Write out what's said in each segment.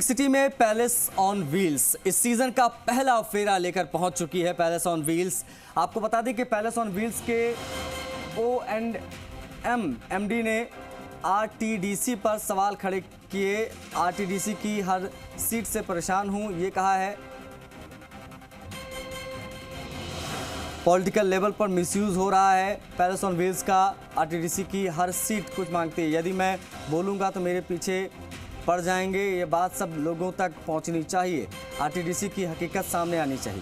City में palace on wheels इस season का पहला फेरा लेकर पहुंच चुकी है। पैलेस ऑन व्हील्स, आपको बता दें कि पैलेस ऑन व्हील्स के O&M MD ने आरटीडीसी पर सवाल खड़े किए। आरटीडीसी की हर सीट से परेशान हूं, ये कहा है। पॉलिटिकल लेवल पर मिसयूज हो रहा है पैलेस ऑन व्हील्स का। आरटीडीसी की हर सीट कुछ मांगती है, यदि मैं बोलूंगा तो मेरे पीछे पड़ जाएंगे। ये बात सब लोगों तक पहुंचनी चाहिए, आरटीडीसी की हकीकत सामने आनी चाहिए।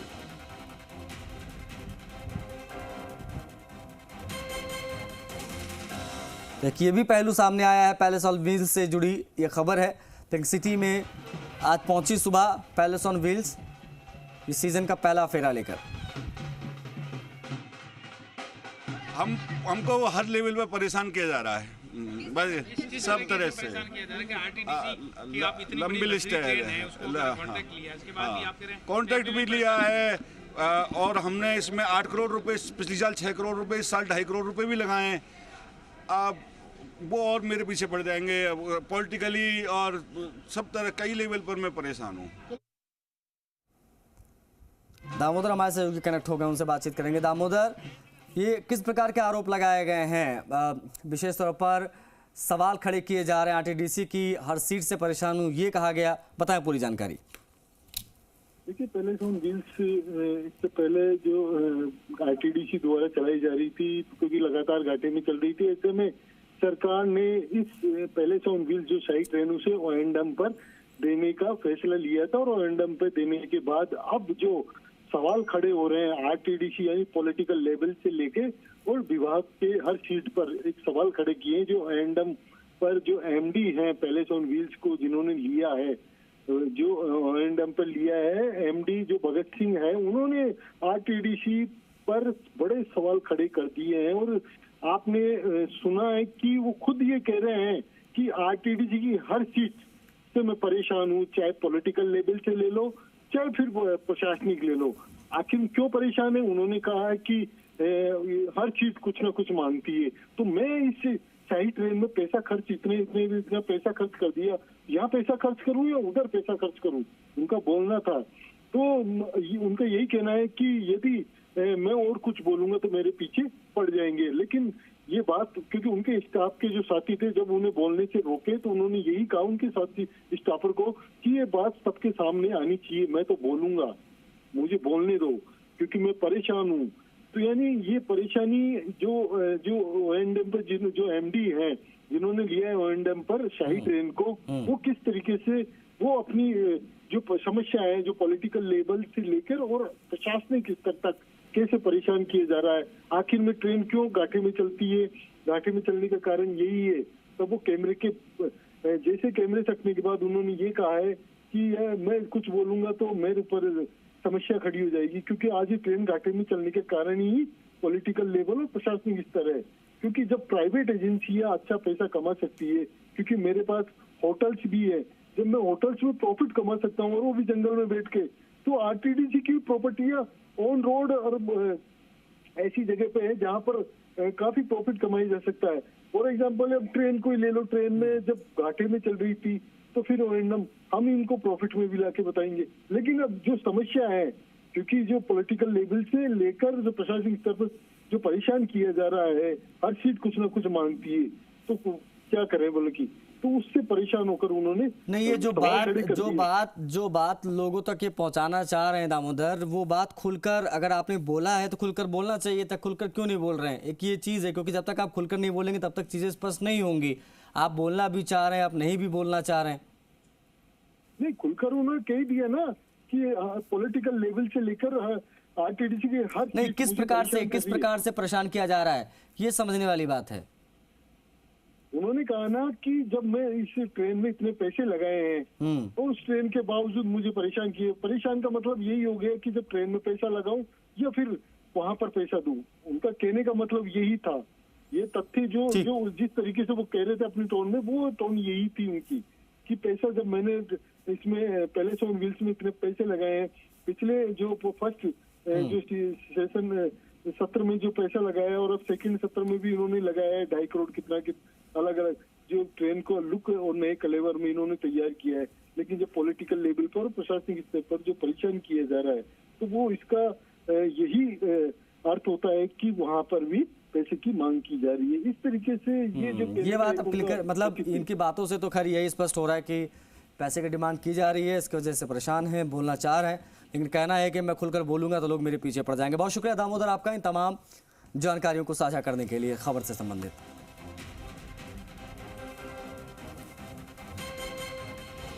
देखिए, ये भी पहलू सामने आया है। पैलेस ऑन व्हील्स से जुड़ी ये खबर है। पिंक सिटी में आज पहुंची सुबह पैलेस ऑन व्हील्स इस सीजन का पहला फेरा लेकर। हमको हर लेवल पे परेशान किया जा रहा है, बस सब तरह से। लंबी लिस्ट है, कॉन्ट्रैक्ट भी लिया है और हमने इसमें 8 करोड़ रुपए, पिछली साल 6 करोड़ रुपए, इस साल 2.5 करोड़ रुपए भी लगाए हैं। अब वो और मेरे पीछे पड़ जाएंगे पॉलिटिकली और सब तरह, कई लेवल पर मैं परेशान हूँ। दामोदर हमारे से कनेक्ट हो गए, उनसे बातचीत करेंगे। दामोदर, ये किस प्रकार के आरोप लगाए गए हैं? विशेष तौर पर सवाल खड़े किए जा रहे हैं। आरटीडीसी की हर सीट से परेशान हूँ, ये कहा गया। बताएं पूरी जानकारी। देखिए, पैलेस ऑन व्हील्स इससे पहले जो आरटीडीसी द्वारा चलाई जा रही थी, क्योंकि लगातार घाटे में चल रही थी, ऐसे में सरकार ने इस पैलेस ऑन व्हील्स जो शाही ट्रेनों से O&M पर देने का फैसला लिया था और O&M पे देने के बाद अब जो सवाल खड़े हो रहे हैं आरटीडीसी यानी पॉलिटिकल लेवल से लेके और विभाग के हर सीट पर एक सवाल खड़े किए जो O&M पर जो MD हैं पैलेस ऑन व्हील्स को जिन्होंने लिया है, जो O&M पर लिया है MD जो भगत सिंह है, उन्होंने आरटीडीसी पर बड़े सवाल खड़े कर दिए हैं। और आपने सुना है कि वो खुद ये कह रहे हैं कि आरटीडीसी की हर सीट से मैं परेशान हूँ, चाहे पॉलिटिकल लेवल से ले लो चाहे फिर प्रशासनिक ले लो। आखिर क्यों परेशान है? उन्होंने कहा है कि हर सीट कुछ ना कुछ मांगती है, तो मैं इस शाही ट्रेन में पैसा खर्च इतना पैसा खर्च कर दिया, यहाँ पैसा खर्च करूँ या उधर पैसा खर्च करूँ, उनका बोलना था। तो उनका यही कहना है कि यदि मैं और कुछ बोलूंगा तो मेरे पीछे पड़ जाएंगे। लेकिन ये बात, क्योंकि उनके स्टाफ के जो साथी थे जब उन्हें बोलने से रोके तो उन्होंने यही कहा उनके साथी स्टाफर को कि ये बात सबके सामने आनी चाहिए, मैं तो बोलूंगा, मुझे बोलने दो क्योंकि मैं परेशान हूँ। तो यानी ये परेशानी जो O&M पर जो MD है जिन्होंने लिया है O&M पर शाही ट्रेन को, वो किस तरीके से वो अपनी जो समस्या है जो पॉलिटिकल लेवल से लेकर और प्रशासनिक स्तर तक कैसे परेशान किया जा रहा है। आखिर में ट्रेन क्यों घाटे में चलती है? घाटे में चलने का कारण यही है। तो वो कैमरे के जैसे कैमरे सटने के बाद उन्होंने ये कहा है कि मैं कुछ बोलूंगा तो मेरे ऊपर समस्या खड़ी हो जाएगी, क्योंकि आज ये ट्रेन घाटे में चलने के कारण ही पॉलिटिकल लेवल और प्रशासनिक स्तर है। क्योंकि जब प्राइवेट एजेंसियां अच्छा पैसा कमा सकती है, क्योंकि मेरे पास होटल्स भी है, जब मैं होटल्स में प्रॉफिट कमा सकता हूँ और वो भी जंगल में बैठ के, तो आरटीडीसी की प्रॉपर्टियां ऑन रोड और ऐसी जगह पे है जहाँ पर काफी प्रॉफिट कमाई जा सकता है। फॉर एग्जाम्पल, अब ट्रेन को ही ले लो, ट्रेन में जब घाटे में चल रही थी तो फिर O&M हम इनको प्रॉफिट में भी लाके बताएंगे। लेकिन अब जो समस्या है, क्योंकि जो पॉलिटिकल लेवल से लेकर जो प्रशासनिक स्तर पर जो परेशान किया जा रहा है, हर सीट कुछ ना कुछ मांगती है, तो क्या करें बोले कि, तो उससे परेशान होकर उन्होंने नहीं, ये जो बात लोगों तक ये पहुंचाना चाह रहे हैं दामोदर, वो बात खुलकर, अगर आपने बोला है तो खुलकर बोलना चाहिए था। खुलकर क्यों नहीं बोल रहे हैं? एक ये चीज है, क्योंकि जब तक आप खुलकर नहीं बोलेंगे तब तक चीजें स्पष्ट नहीं होंगी। आप बोलना भी चाह रहे हैं, आप नहीं भी बोलना चाह रहे हैं। नहीं, खुलकर उन्होंने कह दिया ना कि पॉलिटिकल लेवल से लेकर आरटीडीसी के हर नहीं, किस प्रकार से परेशान किया जा रहा है, ये समझने वाली बात है। उन्होंने कहा ना कि जब मैं इस ट्रेन में इतने पैसे लगाए हैं तो उस ट्रेन के बावजूद मुझे परेशान किए। परेशान का मतलब यही हो गया कि जब ट्रेन में पैसा लगाऊं या फिर वहां पर पैसा दूं। उनका कहने का मतलब यही था। ये तथ्य जो जिस तरीके से वो कह रहे थे अपनी टोन में, वो टोन यही थी उनकी कि पैसा जब मैंने इसमें पैलेस ऑन व्हील्स में इतने पैसे लगाए हैं, पिछले जो फर्स्ट जो सेशन सत्र में जो पैसा लगाया और अब सेकंड सत्र में भी उन्होंने लगाया है 2.5 करोड़ कितना अलग अलग, जो ट्रेन को लुक और नए कलेवर में इन्होंने तैयार किया है, लेकिन जब पॉलिटिकल लेवल पर और प्रशासनिक स्तर पर जो परेशान किया जा रहा है तो वो इसका यही अर्थ होता है कि वहां पर भी पैसे की मांग की जा रही है। इस तरीके से ये बात अब क्लियर, मतलब इनकी बातों से तो खैर यही स्पष्ट हो रहा है कि पैसे की डिमांड की जा रही है, इसकी वजह से परेशान हैं, बोलना चाह रहे हैं, लेकिन कहना है कि मैं खुलकर बोलूंगा तो लोग मेरे पीछे पड़ जाएंगे। बहुत शुक्रिया दामोदर आपका इन तमाम जानकारियों को साझा करने के लिए खबर से संबंधित।